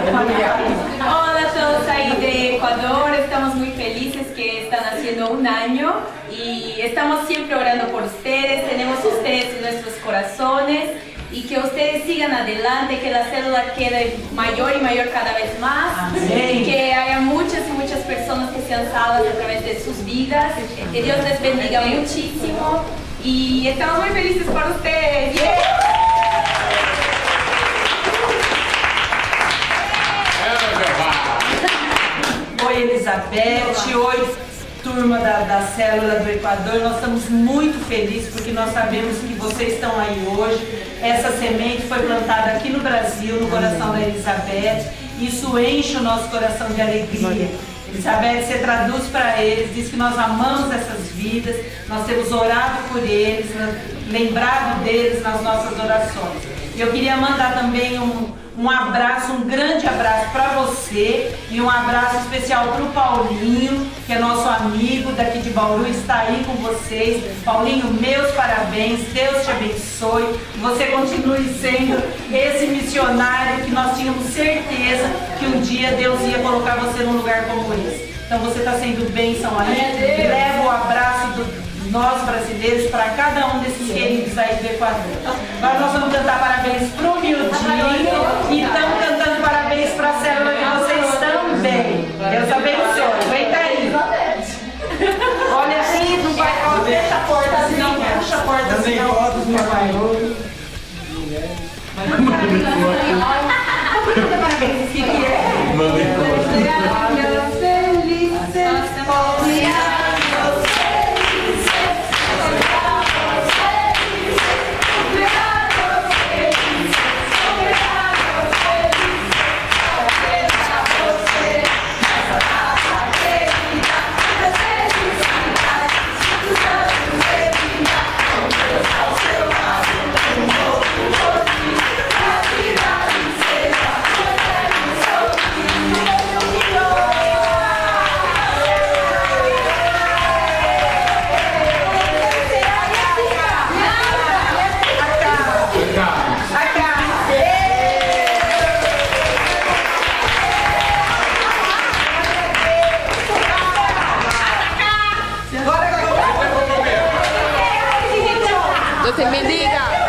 Hola a todos ahí de Ecuador, estamos muy felices que están haciendo un año y estamos siempre orando por ustedes, tenemos ustedes en nuestros corazones y que ustedes sigan adelante, que la célula quede mayor y mayor cada vez más. Amén. Y que haya muchas y muchas personas que sean salvas a través de sus vidas, que Dios les bendiga muchísimo y estamos muy felices por ustedes. Oi, Elizabeth, oi, turma da Célula do Equador. Nós estamos muito felizes porque nós sabemos que vocês estão aí hoje. Essa semente foi plantada aqui no Brasil, no coração da Elizabeth. Isso enche o nosso coração de alegria. Elizabeth, você traduz para eles, diz que nós amamos essas vidas, nós temos orado por eles, lembrado deles nas nossas orações. E eu queria mandar também um abraço, um grande abraço para você e um abraço especial para o Paulinho, que é nosso amigo daqui de Bauru, está aí com vocês. Paulinho, meus parabéns, Deus te abençoe, você continue sendo esse missionário que nós tínhamos certeza que um dia Deus ia colocar você num lugar como esse. Então você está sendo bênção aí, leva o abraço do nós brasileiros para cada um desses queridos aí do Equador. Agora nós vamos cantar parabéns para o Mildinho e estamos cantando parabéns para a célula de vocês também. Deus abençoe. Aguenta aí. Olha assim, não vai, ó, fecha a porta, senão puxa a porta, senão não vai. Parabéns, que é? Deus te bendiga.